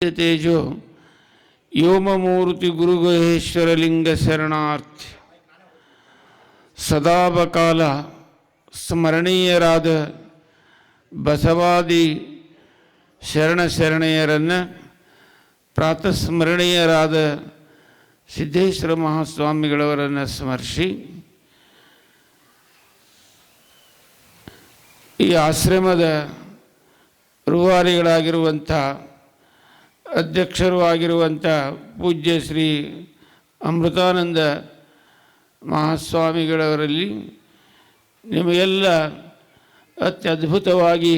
ತೇಜೋ ವ್ಯೋಮಮೂರ್ತಿ ಗುರುಗುಹೇಶ್ವರಲಿಂಗ ಶರಣಾರ್ಥಿ ಸದಾಬಕಾಲ ಸ್ಮರಣೀಯರಾದ ಬಸವಾದಿ ಶರಣೆಯರನ್ನು ಪ್ರಾತಸ್ಮರಣೀಯರಾದ ಸಿದ್ದೇಶ್ವರ ಮಹಾಸ್ವಾಮಿಗಳವರನ್ನು ಸ್ಮರಿಸಿ ಈ ಆಶ್ರಮದ ರೂವಾರಿಗಳಾಗಿರುವಂಥ ಅಧ್ಯಕ್ಷರು ಆಗಿರುವಂಥ ಪೂಜ್ಯ ಶ್ರೀ ಅಮೃತಾನಂದ ಮಹಾಸ್ವಾಮಿಗಳವರಲ್ಲಿ ನಿಮಗೆಲ್ಲ ಅತ್ಯದ್ಭುತವಾಗಿ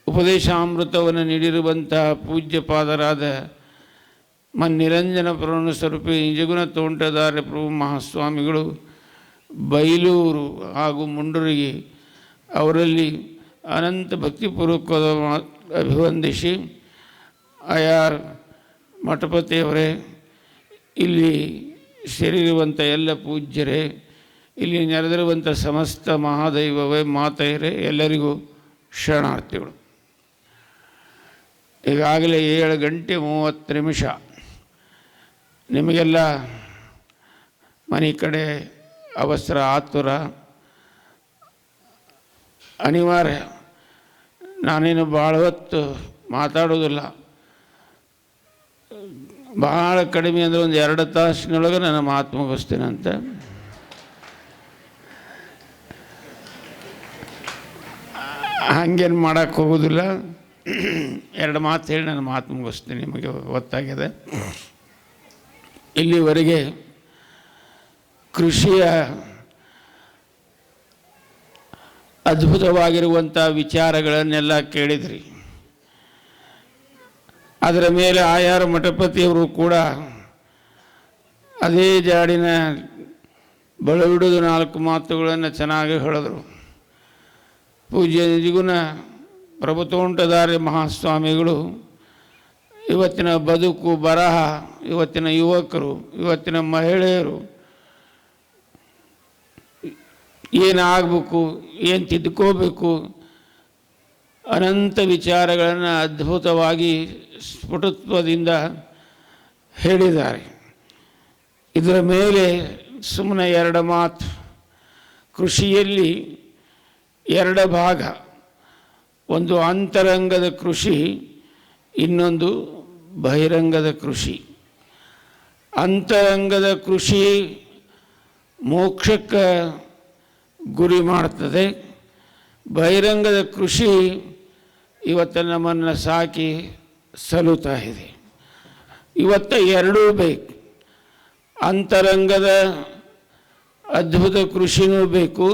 ಉಪದೇಶಾಮೃತವನ್ನು ನೀಡಿರುವಂಥ ಪೂಜ್ಯಪಾದರಾದ ಮನ್ನಿರಂಜನ ಪೂರ್ಣ ಸ್ವರೂಪಿ ನಿಜಗುಣ ತೋಂಟದಾರ್ಯ ಪ್ರಭು ಮಹಾಸ್ವಾಮಿಗಳು ಬೈಲೂರು ಹಾಗೂ ಮುಂಡೂರಿಗೆ ಅವರಲ್ಲಿ ಅನಂತ ಭಕ್ತಿಪೂರ್ವಕವಾದ ಅಭಿವಂದಿಸಿ, ಆಯಾರ್ ಮಠಪತಿಯವರೇ, ಇಲ್ಲಿ ಸೇರಿರುವಂಥ ಎಲ್ಲ ಪೂಜ್ಯರೇ, ಇಲ್ಲಿ ನೆರೆದಿರುವಂಥ ಸಮಸ್ತ ಮಹಾದೈವವೇ, ಮಾತೆಯರೇ, ಎಲ್ಲರಿಗೂ ಶರಣಾರ್ಥಿಗಳು. ಈಗಾಗಲೇ 7:30 ನಿಮಗೆಲ್ಲ ಮನೆ ಕಡೆ ಅವಸರ ಆತುರ ಅನಿವಾರ್ಯ. ನಾನೇನು ಭಾಳ ಹೊತ್ತು ಮಾತಾಡೋದಿಲ್ಲ, ಭಾಳ ಕಡಿಮೆ ಅಂದರೆ ಒಂದು 2 ತಾಸಿನೊಳಗೆ ನಾನು ಮಾತು ಮುಗಿಸ್ತೇನಂತ. ಹಂಗೇನು ಮಾಡೋಕ್ಕೆ ಹೋಗೋದಿಲ್ಲ. 2 ಮಾತು ಹೇಳಿ ನಾನು ಮಾತು ಮುಗಿಸ್ತೀನಿ. ನಿಮಗೆ ಗೊತ್ತಾಗಿದೆ. ಇಲ್ಲಿವರೆಗೆ ಕೃಷಿಯ ಅದ್ಭುತವಾಗಿರುವಂಥ ವಿಚಾರಗಳನ್ನೆಲ್ಲ ಕೇಳಿದ್ರಿ. ಅದರ ಮೇಲೆ ಆಯಾರ ಮಠಪತಿಯವರು ಕೂಡ ಅದೇ ಜಾಡಿನ ಬಳಬಿಡೋದು 4 ಮಾತುಗಳನ್ನು ಚೆನ್ನಾಗಿ ಹೇಳಿದರು. ಪೂಜ್ಯ ನಿಜಗುಣ ಪ್ರಭು ತೋಂಟದಾರ್ಯ ಮಹಾಸ್ವಾಮಿಗಳು ಇವತ್ತಿನ ಬದುಕು ಬರಹ, ಇವತ್ತಿನ ಯುವಕರು, ಇವತ್ತಿನ ಮಹಿಳೆಯರು ಏನಾಗಬೇಕು, ಏನು ತಿದ್ದುಕೋಬೇಕು, ಅನಂತ ವಿಚಾರಗಳನ್ನು ಅದ್ಭುತವಾಗಿ ಸ್ಫುಟತ್ವದಿಂದ ಹೇಳಿದ್ದಾರೆ. ಇದರ ಮೇಲೆ ಸುಮ್ಮನೆ 2 ಮಾತು. ಕೃಷಿಯಲ್ಲಿ 2 ಭಾಗ, ಒಂದು ಅಂತರಂಗದ ಕೃಷಿ, ಇನ್ನೊಂದು ಬಹಿರಂಗದ ಕೃಷಿ. ಅಂತರಂಗದ ಕೃಷಿ ಮೋಕ್ಷಕ್ಕೆ ಗುರಿ ಮಾಡ್ತದೆ. ಬಹಿರಂಗದ ಕೃಷಿ ಇವತ್ತು ನಮ್ಮನ್ನು ಸಾಕಿ ಸಲುತ್ತಾ ಇದೆ. ಇವತ್ತು 2 ಬೇಕು. ಅಂತರಂಗದ ಅದ್ಭುತ ಕೃಷಿನೂ ಬೇಕು,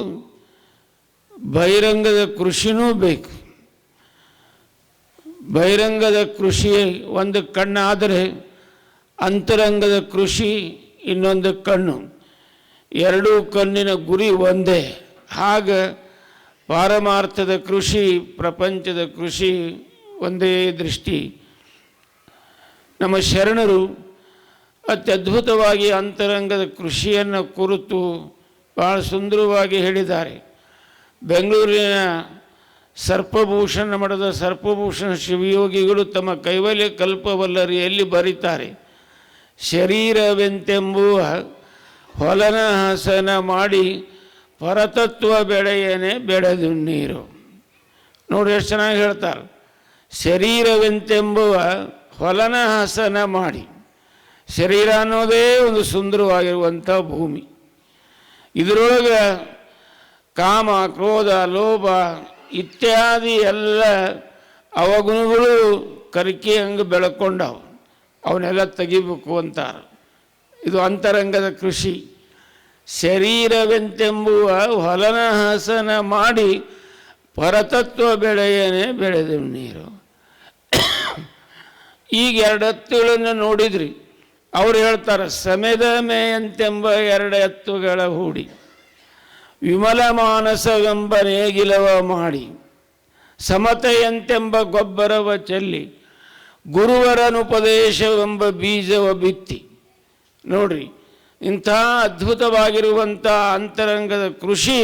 ಬಹಿರಂಗದ ಕೃಷಿನೂ ಬೇಕು. ಬಹಿರಂಗದ ಕೃಷಿ ಒಂದು ಕಣ್ಣಾದರೆ ಅಂತರಂಗದ ಕೃಷಿ ಇನ್ನೊಂದು ಕಣ್ಣು. 2 ಕಣ್ಣಿನ ಗುರಿ ಒಂದೇ. ಹಾಗೆ ಪಾರಮಾರ್ಥದ ಕೃಷಿ, ಪ್ರಪಂಚದ ಕೃಷಿ ಒಂದೇ ದೃಷ್ಟಿ. ನಮ್ಮ ಶರಣರು ಅತ್ಯದ್ಭುತವಾಗಿ ಅಂತರಂಗದ ಕೃಷಿಯನ್ನು ಕುರಿತು ಭಾಳ ಸುಂದರವಾಗಿ ಹೇಳಿದ್ದಾರೆ. ಬೆಂಗಳೂರಿನ ಸರ್ಪಭೂಷಣ ಮಠದ ಸರ್ಪಭೂಷಣ ಶಿವಯೋಗಿಗಳು ತಮ್ಮ ಕೈವಲ್ಯ ಕಲ್ಪವಲ್ಲರಿಯಲ್ಲಿ ಬರೀತಾರೆ, ಶರೀರವೆಂತೆಂಬುವ ಹೊಲನ ಹಸನ ಮಾಡಿ ಪರತತ್ವ ಬೆಳೆಯನೆ ಬೆಳೆದು ನೀರು. ನೋಡಿ ಎಷ್ಟು ಚೆನ್ನಾಗಿ ಹೇಳ್ತಾರೆ. ಶರೀರವೆಂತೆಂಬುವ ಹೊಲನ ಹಸನ ಮಾಡಿ. ಶರೀರ ಅನ್ನೋದೇ ಒಂದು ಸುಂದರವಾಗಿರುವಂಥ ಭೂಮಿ. ಇದರೊಳಗೆ ಕಾಮ, ಕ್ರೋಧ, ಲೋಭ ಇತ್ಯಾದಿ ಎಲ್ಲ ಅವಗುಣಗಳು ಕರಿಕೆ ಹಂಗೆ ಬೆಳ್ಕೊಂಡವು. ಅವನ್ನೆಲ್ಲ ತೆಗಿಬೇಕು ಅಂತಾರೆ. ಇದು ಅಂತರಂಗದ ಕೃಷಿ. ಶರೀರವೆಂತೆಂಬುವ ಹೊಲನ ಹಸನ ಮಾಡಿ ಪರತತ್ವ ಬೆಳೆಯನೆ ಬೆಳೆದ ನೀರು. ಈಗ 2 ಎತ್ತುಗಳನ್ನು ನೋಡಿದ್ರಿ. ಅವ್ರು ಹೇಳ್ತಾರೆ, ಸಮೆದ ಮೇಯಂತೆಂಬ 2 ಎತ್ತುಗಳ ಹೂಡಿ ವಿಮಲ ಮಾನಸವೆಂಬ ನೇಗಿಲವ ಮಾಡಿ ಸಮತೆಯಂತೆಂಬ ಗೊಬ್ಬರವ ಚೆಲ್ಲಿ ಗುರುವರನುಪದೇಶವೆಂಬ ಬೀಜವ ಬಿತ್ತಿ. ನೋಡ್ರಿ, ಇಂಥ ಅದ್ಭುತವಾಗಿರುವಂಥ ಅಂತರಂಗದ ಕೃಷಿ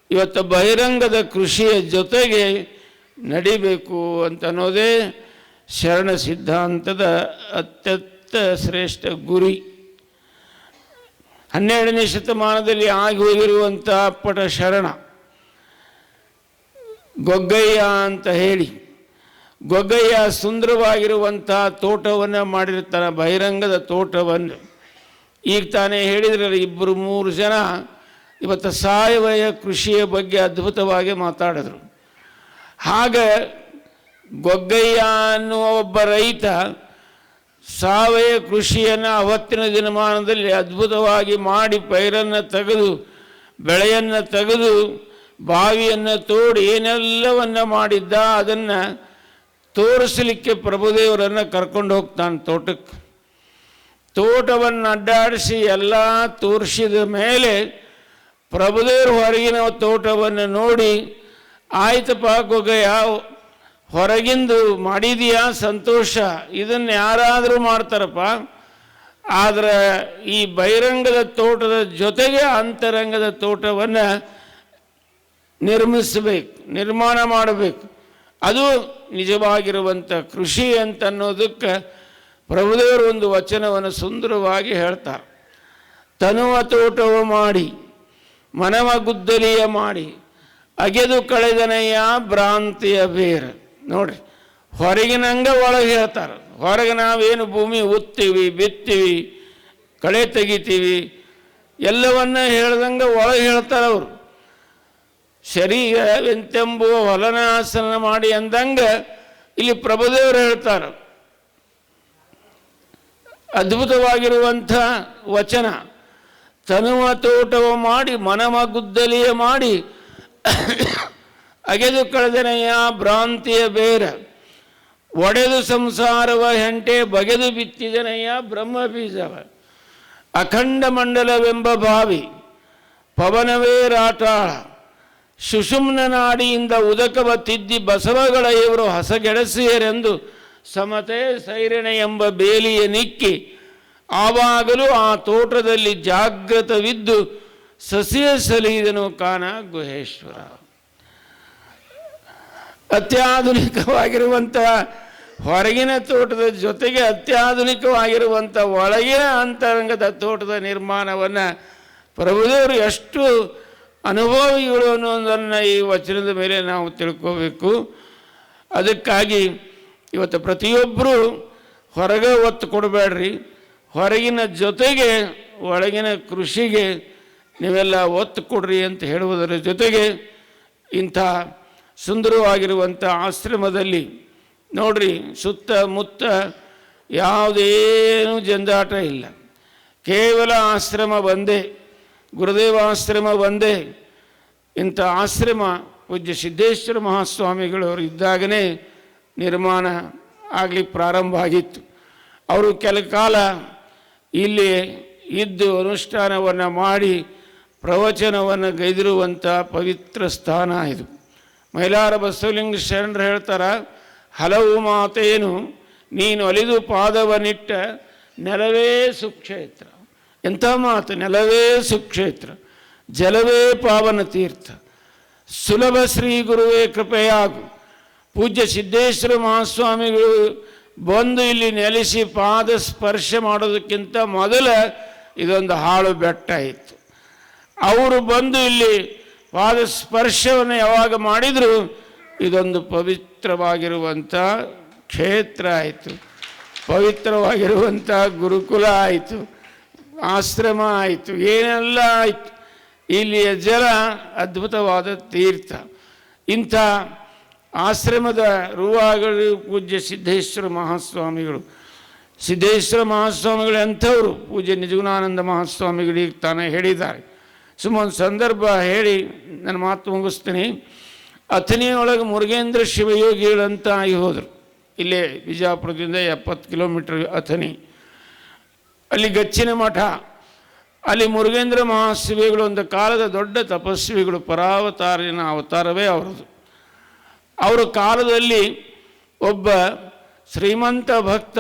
ಇವತ್ತು ಬಹಿರಂಗದ ಕೃಷಿಯ ಜೊತೆಗೆ ನಡಿಬೇಕು ಅಂತ ಅನ್ನೋದೇ ಶರಣ ಸಿದ್ಧಾಂತದ ಅತ್ಯಂತ ಶ್ರೇಷ್ಠ ಗುರಿ. 12ನೇ ಶತಮಾನದಲ್ಲಿ ಆಗಿ ಹೋಗಿರುವಂಥ ಅಪ್ಪಟ ಶರಣ ಗೊಗ್ಗಯ್ಯ ಅಂತ ಹೇಳಿ. ಗೊಗ್ಗಯ್ಯ ಸುಂದರವಾಗಿರುವಂಥ ತೋಟವನ್ನು ಮಾಡಿರ್ತಾನೆ, ಬಹಿರಂಗದ ತೋಟವನ್ನು. ಈಗ ತಾನೇ ಹೇಳಿದ್ರಲ್ಲ, 2-3 ಜನ ಇವತ್ತು ಸಾವಯವ ಕೃಷಿಯ ಬಗ್ಗೆ ಅದ್ಭುತವಾಗಿ ಮಾತಾಡಿದ್ರು. ಹಾಗೆ ಗೊಗ್ಗಯ್ಯ ಅನ್ನುವ ಒಬ್ಬ ರೈತ ಸಾವಯವ ಕೃಷಿಯನ್ನು ಅವತ್ತಿನ ದಿನಮಾನದಲ್ಲಿ ಅದ್ಭುತವಾಗಿ ಮಾಡಿ ಪೈರನ್ನು ತೆಗೆದು ಬೆಳೆಯನ್ನು ತೆಗೆದು ಬಾವಿಯನ್ನು ತೋಡಿ ಏನೆಲ್ಲವನ್ನು ಮಾಡಿದ್ದ. ಅದನ್ನು ತೋರಿಸಲಿಕ್ಕೆ ಪ್ರಭುದೇವರನ್ನು ಕರ್ಕೊಂಡು ಹೋಗ್ತಾನೆ ತೋಟಕ್ಕೆ. ತೋಟವನ್ನು ಅಡ್ಡಾಡಿಸಿ ಎಲ್ಲ ತೋರಿಸಿದ ಮೇಲೆ ಪ್ರಭುದೇವರು ಹೊರಗಿನ ತೋಟವನ್ನು ನೋಡಿ, ಆಯ್ತಪ್ಪ ಗೊಗ್ಗಯ್ಯ, ಹೊರಗಿಂದು ಮಾಡಿದೀಯಾ, ಸಂತೋಷ, ಇದನ್ನು ಯಾರಾದರೂ ಮಾಡ್ತಾರಪ್ಪ, ಆದರೆ ಈ ಬಹಿರಂಗದ ತೋಟದ ಜೊತೆಗೆ ಅಂತರಂಗದ ತೋಟವನ್ನು ನಿರ್ಮಾಣ ಮಾಡಬೇಕು. ಅದು ನಿಜವಾಗಿರುವಂಥ ಕೃಷಿ ಅಂತನ್ನೋದಕ್ಕೆ ಪ್ರಭುದೇವರು ಒಂದು ವಚನವನ್ನು ಸುಂದರವಾಗಿ ಹೇಳ್ತಾರೆ. ತನುವ ತೋಟವ ಮಾಡಿ ಮನವ ಗುದ್ದಲಿಯ ಮಾಡಿ ಅಗೆದು ಕಳೆದನೆಯ ಭ್ರಾಂತಿಯ ಬೇರೆ. ನೋಡ್ರಿ, ಹೊರಗಿನಂಗ ಒಳಗೆ ಹೇಳ್ತಾರೆ. ಹೊರಗೆ ನಾವೇನು ಭೂಮಿ ಉತ್ತೀವಿ, ಬಿತ್ತೀವಿ, ಕಳೆ ತೆಗಿತೀವಿ, ಎಲ್ಲವನ್ನ ಹೇಳ್ದಂಗೆ ಒಳಗೆ ಹೇಳ್ತಾರೆ ಅವರು. ಶರೀರವೆಂತೆಂಬುವ ಹೊಲನಾಸನ ಮಾಡಿ ಅಂದಂಗೆ ಇಲ್ಲಿ ಪ್ರಭುದೇವರು ಹೇಳ್ತಾರೆ. ಅದ್ಭುತವಾಗಿರುವಂಥ ವಚನ. ತನುವ ತೋಟವ ಮಾಡಿ ಮನವ ಗುದ್ದಲಿಯ ಮಾಡಿ ಅಗೆದು ಕಳೆದನೆಯ ಭ್ರಾಂತಿಯ ಬೇರ ಒಡೆದು ಸಂಸಾರವ ಹೆಂಟೆ ಬಗೆದು ಬಿತ್ತಿದನೆಯ ಬ್ರಹ್ಮ ಬೀಜವ ಅಖಂಡ ಮಂಡಲವೆಂಬ ಭಾವಿ ಪವನವೇ ರಾಟಾಳ ಸುಷುಮ್ನ ನಾಡಿಯಿಂದ ಉದಕವ ತಿದ್ದಿ ಬಸವಗಳ ಇವರು ಹಸಗೆಡಸಿಯರೆಂದು ಸಮತೆ ಸೈರಣೆ ಎಂಬ ಬೇಲಿಯ ನಿಕ್ಕಿ ಆವಾಗಲೂ ಆ ತೋಟದಲ್ಲಿ ಜಾಗೃತವಿದ್ದು ಸಸಿಯ ಸಲಿದನು ಕಾನ ಗುಹೇಶ್ವರ. ಅತ್ಯಾಧುನಿಕವಾಗಿರುವಂಥ ಹೊರಗಿನ ತೋಟದ ಜೊತೆಗೆ ಅತ್ಯಾಧುನಿಕವಾಗಿರುವಂಥ ಒಳಗಿನ ಅಂತರಂಗದ ತೋಟದ ನಿರ್ಮಾಣವನ್ನು ಪ್ರಭುದೇವರು ಎಷ್ಟು ಅನುಭವಿಗಳು ಅನ್ನೋದನ್ನು ಈ ವಚನದ ಮೇಲೆ ನಾವು ತಿಳ್ಕೋಬೇಕು. ಅದಕ್ಕಾಗಿ ಇವತ್ತು ಪ್ರತಿಯೊಬ್ಬರೂ ಹೊರಗೆ ಒತ್ತು ಕೊಡಬೇಡ್ರಿ, ಹೊರಗಿನ ಜೊತೆಗೆ ಒಳಗಿನ ಕೃಷಿಗೆ ನೀವೆಲ್ಲ ಒತ್ತು ಕೊಡ್ರಿ ಅಂತ ಹೇಳುವುದರ ಜೊತೆಗೆ ಇಂಥ ಸುಂದರವಾಗಿರುವಂಥ ಆಶ್ರಮದಲ್ಲಿ ನೋಡ್ರಿ, ಸುತ್ತಮುತ್ತ ಯಾವುದೇನೂ ಜಂಜಾಟ ಇಲ್ಲ. ಕೇವಲ ಆಶ್ರಮ ಒಂದೇ, ಗುರುದೇವಾಶ್ರಮ ಒಂದೇ. ಇಂಥ ಆಶ್ರಮ ಪೂಜ್ಯ ಸಿದ್ದೇಶ್ವರ ಮಹಾಸ್ವಾಮಿಗಳವರು ಇದ್ದಾಗಲೇ ನಿರ್ಮಾಣ ಆಗಲಿ ಪ್ರಾರಂಭ ಆಗಿತ್ತು. ಅವರು ಕೆಲ ಕಾಲ ಇಲ್ಲಿ ಇದ್ದು ಅನುಷ್ಠಾನವನ್ನು ಮಾಡಿ ಪ್ರವಚನವನ್ನು ಗೈದಿರುವಂಥ ಪವಿತ್ರ ಸ್ಥಾನ ಇದು. ಮೈಲಾರ ಬಸವಲಿಂಗ ಶರಣರು ಹೇಳ್ತಾರೆ, ಹಲವು ಮಾತೇನು ನೀನು ಅಲಿದು ಪಾದವನಿಟ್ಟ ನೆಲವೇ ಸುಕ್ಷೇತ್ರ. ಎಂಥ ಮಾತು! ನೆಲವೇ ಸುಕ್ಷೇತ್ರ, ಜಲವೇ ಪಾವನ ತೀರ್ಥ, ಸುಲಭ ಶ್ರೀ ಗುರುವೇ ಕೃಪೆಯಾಗು. ಪೂಜ್ಯ ಸಿದ್ದೇಶ್ವರ ಮಹಾಸ್ವಾಮಿಗಳು ಬಂದು ಇಲ್ಲಿ ನೆಲೆಸಿ ಪಾದ ಸ್ಪರ್ಶ ಮಾಡೋದಕ್ಕಿಂತ ಮೊದಲ ಇದೊಂದು ಹಾಳು ಬೆಟ್ಟ ಇತ್ತು. ಅವರು ಬಂದು ಇಲ್ಲಿ ಪಾದ ಸ್ಪರ್ಶವನ್ನು ಯಾವಾಗ ಮಾಡಿದರೂ ಇದೊಂದು ಪವಿತ್ರವಾಗಿರುವಂಥ ಕ್ಷೇತ್ರ ಆಯಿತು, ಪವಿತ್ರವಾಗಿರುವಂಥ ಗುರುಕುಲ ಆಯಿತು, ಆಶ್ರಮ ಆಯಿತು, ಏನೆಲ್ಲ ಆಯಿತು. ಇಲ್ಲಿಯ ಜಲ ಅದ್ಭುತವಾದ ತೀರ್ಥ. ಇಂಥ ಆಶ್ರಮದ ರೂವಾಗಳು ಪೂಜ್ಯ ಸಿದ್ದೇಶ್ವರ ಮಹಾಸ್ವಾಮಿಗಳು. ಸಿದ್ದೇಶ್ವರ ಮಹಾಸ್ವಾಮಿಗಳು ಅಂಥವರು ಪೂಜ್ಯ ನಿಜಗುಣಾನಂದ ಮಹಾಸ್ವಾಮಿಗಳಿಗೆ ತಾನೇ ಹೇಳಿದ್ದಾರೆ. ಸುಮ್ಮೊಂದು ಸಂದರ್ಭ ಹೇಳಿ ನನ್ನ ಮಾತು ಮುಗಿಸ್ತೀನಿ. ಅಥಣಿಯೊಳಗೆ ಮುರುಗೇಂದ್ರ ಶಿವಯೋಗಿಗಳಂತ ಆಗಿ ಹೋದರು. ಇಲ್ಲೇ ವಿಜಯಪುರದಿಂದ 70 ಕಿಲೋಮೀಟರ್ ಅಥಣಿ. ಅಲ್ಲಿ ಗಚ್ಚಿನ ಮಠ. ಅಲ್ಲಿ ಮುರುಗೇಂದ್ರ ಮಹಾಶಿವಿಗಳು ಒಂದು ಕಾಲದ ದೊಡ್ಡ ತಪಸ್ವಿಗಳು, ಪರಾವತಾರಿನ ಅವತಾರವೇ ಅವರದು. ಅವರ ಕಾಲದಲ್ಲಿ ಒಬ್ಬ ಶ್ರೀಮಂತ ಭಕ್ತ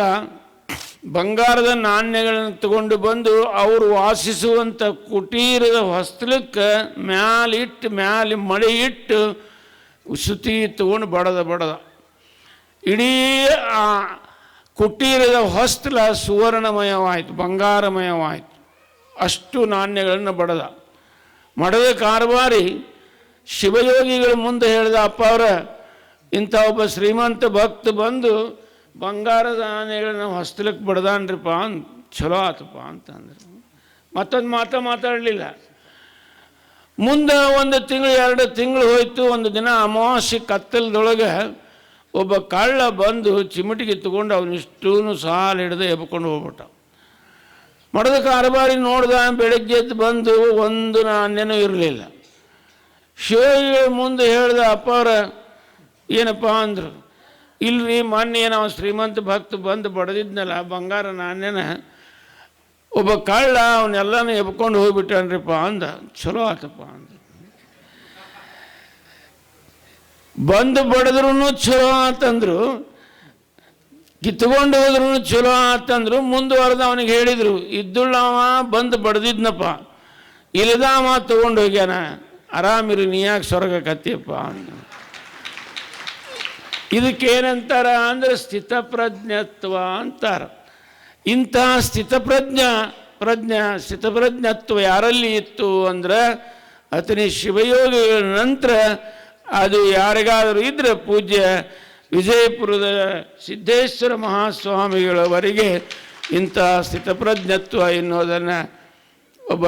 ಬಂಗಾರದ ನಾಣ್ಯಗಳನ್ನು ತಗೊಂಡು ಬಂದು ಅವರು ವಾಸಿಸುವಂಥ ಕುಟೀರದ ಹೊಸ್ತಲಕ್ಕೆ ಮ್ಯಾಲೆ ಮಳೆ ಇಟ್ಟು ಸುತ್ತಿ ತಗೊಂಡು ಬಡದ ಇಡೀ ಆ ಕುಟೀರದ ಹೊಸ್ತಲ ಸುವರ್ಣಮಯವಾಯಿತು, ಬಂಗಾರಮಯವಾಯಿತು. ಅಷ್ಟು ನಾಣ್ಯಗಳನ್ನು ಮಡದ ಕಾರ್ಬಾರಿ ಶಿವಯೋಗಿಗಳ ಮುಂದೆ ಹೇಳಿದ, ಅಪ್ಪ ಅವರ ಇಂಥ ಒಬ್ಬ ಶ್ರೀಮಂತ ಭಕ್ತ ಬಂದು ಬಂಗಾರದ ನಾಣ್ಯಗಳನ್ನ ಹೊಸ್ತಲಕ್ಕೆ ಬಡ್ದಾನ್ರಿಪ್ಪ ಅಂತ, ಚಲೋ ಆತಪ್ಪ ಅಂತಂದ್ರು. ಮತ್ತೊಂದು ಮಾತಾಡಲಿಲ್ಲ. ಮುಂದೆ 1 ತಿಂಗಳು 2 ತಿಂಗಳು ಹೋಯ್ತು. ಒಂದು ದಿನ ಅಮಾವಾಸ್ಯೆ ಕತ್ತಲದೊಳಗೆ ಒಬ್ಬ ಕಳ್ಳ ಬಂದು ಚಿಮಟಿಗೆ ತಗೊಂಡು ಅವನಿಷ್ಟೂ ಸಾಲು ಹಿಡಿದು ಎಬ್ಕೊಂಡು ಹೋಗ್ಬಿಟ್ಟ. ಮಡದ ಕಾರ್ಬಾರಿ ನೋಡ್ದ, ಬೆಳಗ್ಗೆ ಎದ್ದು ಬಂದು ಒಂದು ನಾಣ್ಯನೂ ಇರಲಿಲ್ಲ. ಶಿವಯೋಗಿಗಳ ಮುಂದೆ ಹೇಳ್ದ, ಅಪ್ಪ ಅವರ ಏನಪ್ಪ ಅಂದರು. ಇಲ್ರಿ, ಮೊನ್ನೆ ನಾವು ಶ್ರೀಮಂತ ಭಕ್ತ ಬಂದು ಬಡದಿದ್ನಲ್ಲ ಬಂಗಾರ ನಾಣ್ಯನ, ಒಬ್ಬ ಕಳ್ಳ ಅವನ್ನೆಲ್ಲನೂ ಎಬ್ಕೊಂಡು ಹೋಗ್ಬಿಟ್ಟನ್ರಿಪ್ಪ ಅಂದ. ಚಲೋ ಆತಪ್ಪ ಅಂದ. ಬಂದು ಬಡಿದ್ರೂ ಚಲೋ ಆತಂದ್ರು, ಕಿತ್ಕೊಂಡು ಹೋದ್ರೂ ಚಲೋ ಆತಂದ್ರು. ಮುಂದುವರೆದು ಅವನಿಗೆ ಹೇಳಿದರು, ಇದ್ದುಳ್ಳವ ಬಂದು ಬಡ್ದಿದ್ನಪ್ಪ, ಇಲ್ಲದ ಅವ ತೊಗೊಂಡು ಹೋಗ್ಯಾನ, ಆರಾಮಿರಿ, ನೀ ಯಾಕೆ ಸ್ವರ್ಗಕತ್ತಿಯಪ್ಪ ಅಂದ. ಇದಕ್ಕೇನಂತಾರ ಅಂದರೆ ಸ್ಥಿತಪ್ರಜ್ಞತ್ವ ಅಂತಾರ. ಇಂತಹ ಸ್ಥಿತಪ್ರಜ್ಞತ್ವ ಯಾರಲ್ಲಿ ಇತ್ತು ಅಂದರೆ ಅತನಿ ಶಿವಯೋಗಿಗಳ ನಂತರ ಅದು ಯಾರಿಗಾದರೂ ಇದ್ದರೆ ಪೂಜ್ಯ ವಿಜಯಪುರದ ಸಿದ್ದೇಶ್ವರ ಮಹಾಸ್ವಾಮಿಗಳವರೆಗೆ ಇಂಥ ಸ್ಥಿತಪ್ರಜ್ಞತ್ವ ಎನ್ನುವುದನ್ನು ಒಬ್ಬ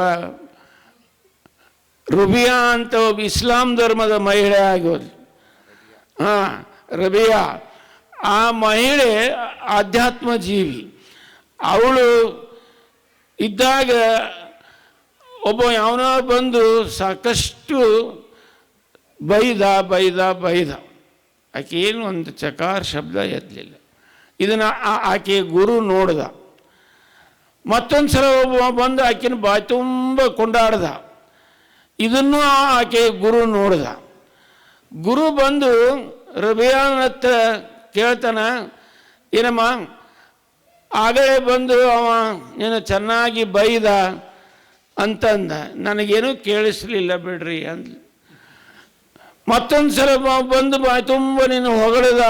ರುಬಿಯಾ ಅಂತ ಒಬ್ಬ ಇಸ್ಲಾಂ ಧರ್ಮದ ಮಹಿಳೆ ಆಗೋದು. ರಬಿಯಾ ಆ ಮಹಿಳೆ ಆಧ್ಯಾತ್ಮ ಜೀವಿ. ಅವಳು ಇದ್ದಾಗ ಒಬ್ಬ ಯಾವನೋ ಬಂದು ಸಾಕಷ್ಟು ಬೈದ. ಆಕೆ ಏನು ಒಂದು ಚಕಾರ ಶಬ್ದ ಎತ್ತಲಿಲ್ಲ. ಇದನ್ನು ಆಕೆ ಗುರು ನೋಡ್ದ. ಮತ್ತೊಂದು ಸಲ ಒಬ್ಬ ಬಂದು ಆಕೆನ ಬಾಯಿ ತುಂಬ ಕೊಂಡಾಡ್ದ. ಇದನ್ನು ಆಕೆ ಗುರು ನೋಡ್ದ. ಗುರು ಬಂದು ರಬಿಯಾನ ಹತ್ರ ಕೇಳ್ತಾನ, ಏನಮ್ಮ ಆಗಲೇ ಬಂದು ಅವ ನೀನು ಚೆನ್ನಾಗಿ ಬೈದ ಅಂತಂದ, ನನಗೇನು ಕೇಳಿಸ್ಲಿಲ್ಲ ಬಿಡ್ರಿ ಅಂದ. ಮತ್ತೊಂದು ಸಲ ಬಂದು ಬಾಯಿ ತುಂಬ ನೀನು ಹೊಗಳದ,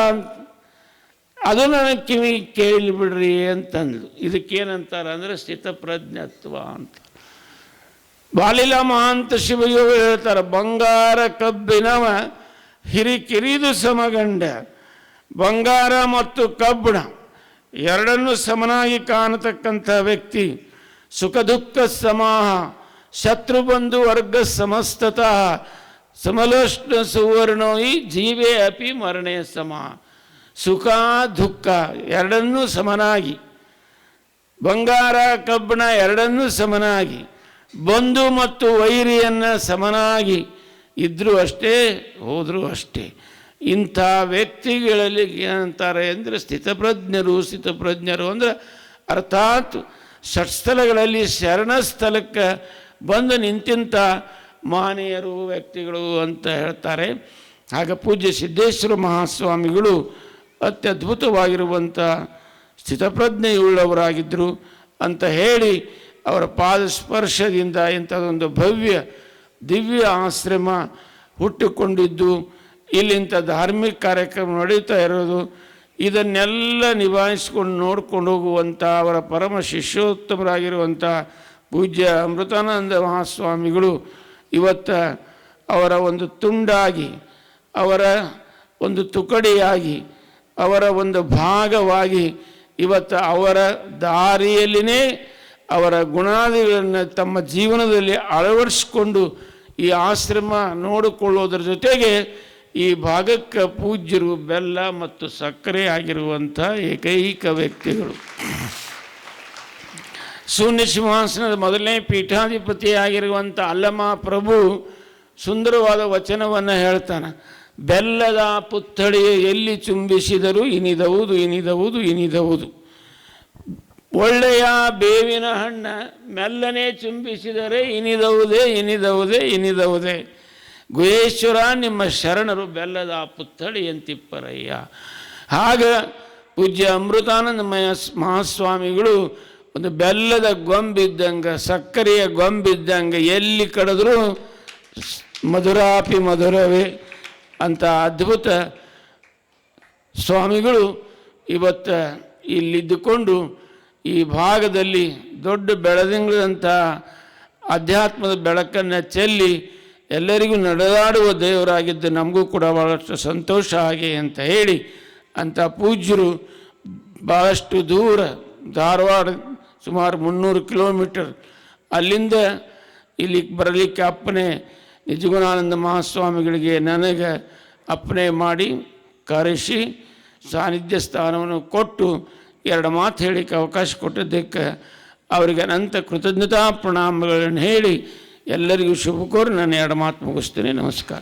ಅದು ನನಗೆ ಕಿವಿ ಕೇಳಿ ಬಿಡ್ರಿ ಅಂತಂದು. ಇದಕ್ಕೇನಂತಾರೆ ಅಂದರೆ ಸ್ಥಿತಪ್ರಜ್ಞತ್ವ ಅಂತ. ಬಾಲಿಲಮ ಅಂತ ಶಿವಯೋಗ ಹೇಳ್ತಾರೆ, ಬಂಗಾರ ಕಬ್ಬಿನವ ಹಿರಿಕಿರಿದು ಸಮಗಂಡ. ಬಂಗಾರ ಮತ್ತು ಕಬ್ಬಿಣ ಎರಡನ್ನೂ ಸಮನಾಗಿ ಕಾಣತಕ್ಕಂಥ ವ್ಯಕ್ತಿ. ಸುಖ ದುಃಖ ಸಮಾಹ, ಶತ್ರುಬಂಧು ವರ್ಗ ಸಮಸ್ತತಃ, ಸಮಲೋಷ್ಣ ಸುವರ್ಣೋ ಈ ಜೀವೇ ಅಪಿ ಮರಣೆ ಸಮ. ಸುಖ ದುಃಖ ಎರಡನ್ನೂ ಸಮನಾಗಿ, ಬಂಗಾರ ಕಬ್ಬಿಣ ಎರಡನ್ನೂ ಸಮನಾಗಿ, ಬಂಧು ಮತ್ತು ವೈರಿಯನ್ನು ಸಮನಾಗಿ ಇದ್ದರೂ ಅಷ್ಟೇ ಹೋದರೂ ಅಷ್ಟೇ. ಇಂಥ ವ್ಯಕ್ತಿಗಳಲ್ಲಿ ಏನಂತಾರೆ ಅಂದರೆ ಸ್ಥಿತಪ್ರಜ್ಞರು ಅಂದರೆ ಅರ್ಥಾತ್ ಷಟ್ಸ್ಥಳಗಳಲ್ಲಿ ಶರಣಸ್ಥಳಕ್ಕೆ ಬಂದು ನಿಂತಿಂಥ ಮಹನೀಯರು ವ್ಯಕ್ತಿಗಳು ಅಂತ ಹೇಳ್ತಾರೆ. ಆಗ ಪೂಜ್ಯ ಸಿದ್ದೇಶ್ವರ ಮಹಾಸ್ವಾಮಿಗಳು ಅತ್ಯದ್ಭುತವಾಗಿರುವಂಥ ಸ್ಥಿತಪ್ರಜ್ಞೆಯುಳ್ಳವರಾಗಿದ್ದರು ಅಂತ ಹೇಳಿ ಅವರ ಪಾದ ಸ್ಪರ್ಶದಿಂದ ಇಂಥದ್ದೊಂದು ಭವ್ಯ ದಿವ್ಯ ಆಶ್ರಮ ಹುಟ್ಟಿಕೊಂಡಿದ್ದು, ಇಲ್ಲಿಂಥ ಧಾರ್ಮಿಕ ಕಾರ್ಯಕ್ರಮ ನಡೀತಾ ಇರೋದು, ಇದನ್ನೆಲ್ಲ ನಿಭಾಯಿಸ್ಕೊಂಡು ನೋಡ್ಕೊಂಡು ಹೋಗುವಂಥ ಅವರ ಪರಮ ಶಿಷ್ಯೋತ್ತಮರಾಗಿರುವಂಥ ಪೂಜ್ಯ ಅಮೃತಾನಂದ ಮಹಾಸ್ವಾಮಿಗಳು ಇವತ್ತು ಅವರ ಒಂದು ತುಂಡಾಗಿ, ಅವರ ಒಂದು ತುಕಡಿಯಾಗಿ, ಅವರ ಒಂದು ಭಾಗವಾಗಿ ಇವತ್ತು ಅವರ ದಾರಿಯಲ್ಲಿನೇ ಅವರ ಗುಣಾದಿಗಳನ್ನು ತಮ್ಮ ಜೀವನದಲ್ಲಿ ಅಳವಡಿಸ್ಕೊಂಡು ಈ ಆಶ್ರಮ ನೋಡಿಕೊಳ್ಳೋದ್ರ ಜೊತೆಗೆ ಈ ಭಾಗಕ್ಕೆ ಪೂಜ್ಯರು ಬೆಲ್ಲ ಮತ್ತು ಸಕ್ಕರೆ ಆಗಿರುವಂಥ ಏಕೈಕ ವ್ಯಕ್ತಿಗಳು. ಶೂನ್ಯ ಸಿಂಹಾಸನದ ಮೊದಲನೇ ಪೀಠಾಧಿಪತಿಯಾಗಿರುವಂಥ ಅಲ್ಲಮ ಪ್ರಭು ಸುಂದರವಾದ ವಚನವನ್ನು ಹೇಳ್ತಾನೆ. ಬೆಲ್ಲದ ಪುತ್ಥಳಿ ಎಲ್ಲಿ ಚುಂಬಿಸಿದರೂ ಇನಿದವುದು. ಒಳ್ಳೆಯ ಬೇವಿನ ಹಣ್ಣ ಮೆಲ್ಲನೆ ಚುಂಬಿಸಿದರೆ ಇನಿದವುದೇ. ಗುಹೇಶ್ವರ ನಿಮ್ಮ ಶರಣರು ಬೆಲ್ಲದ ಪುತ್ಥಳಿ ಎಂತಿಪ್ಪರಯ್ಯ. ಆಗ ಪೂಜ್ಯ ಅಮೃತಾನಂದ ಮಹಾಸ್ವಾಮಿಗಳು ಒಂದು ಬೆಲ್ಲದ ಗೊಂಬಿದ್ದಂಗೆ, ಸಕ್ಕರೆಯ ಗೊಂಬಿದ್ದಂಗೆ, ಎಲ್ಲಿ ಕಡಿದ್ರೂ ಮಧುರಾಪಿ ಮಧುರವೇ ಅಂತ ಅದ್ಭುತ ಸ್ವಾಮಿಗಳು ಇವತ್ತು ಇಲ್ಲಿದ್ದುಕೊಂಡು ಈ ಭಾಗದಲ್ಲಿ ದೊಡ್ಡ ಬೆಳದಿಂಗಳಂಥ ಅಧ್ಯಾತ್ಮದ ಬೆಳಕನ್ನು ಚೆಲ್ಲಿ ಎಲ್ಲರಿಗೂ ನಡೆದಾಡುವ ದೇವರಾಗಿದ್ದು ನಮಗೂ ಕೂಡ ಭಾಳಷ್ಟು ಸಂತೋಷ ಆಗಿ ಅಂತ ಹೇಳಿ, ಅಂಥ ಪೂಜ್ಯರು ಭಾಳಷ್ಟು ದೂರ ಧಾರವಾಡ ಸುಮಾರು 300 ಕಿಲೋಮೀಟರ್ ಅಲ್ಲಿಂದ ಇಲ್ಲಿಗೆ ಬರಲಿಕ್ಕೆ ಅಪ್ಪಣೆ ನಿಜಗುಣಾನಂದ ಮಹಾಸ್ವಾಮಿಗಳಿಗೆ ನನಗೆ ಅಪ್ಪಣೆ ಮಾಡಿ ಕರೆಸಿ ಸಾನ್ನಿಧ್ಯ ಸ್ಥಾನವನ್ನು ಕೊಟ್ಟು 2 ಮಾತು ಹೇಳಿಕ್ಕೆ ಅವಕಾಶ ಕೊಟ್ಟಿದ್ದಕ್ಕೆ ಅವರಿಗೆ ಅನಂತ ಕೃತಜ್ಞತಾ ಪ್ರಣಾಮಗಳನ್ನು ಹೇಳಿ ಎಲ್ಲರಿಗೂ ಶುಭ ಕೋರಿ ನಾನು 2 ಮಾತು ಮುಗಿಸ್ತೀನಿ. ನಮಸ್ಕಾರ.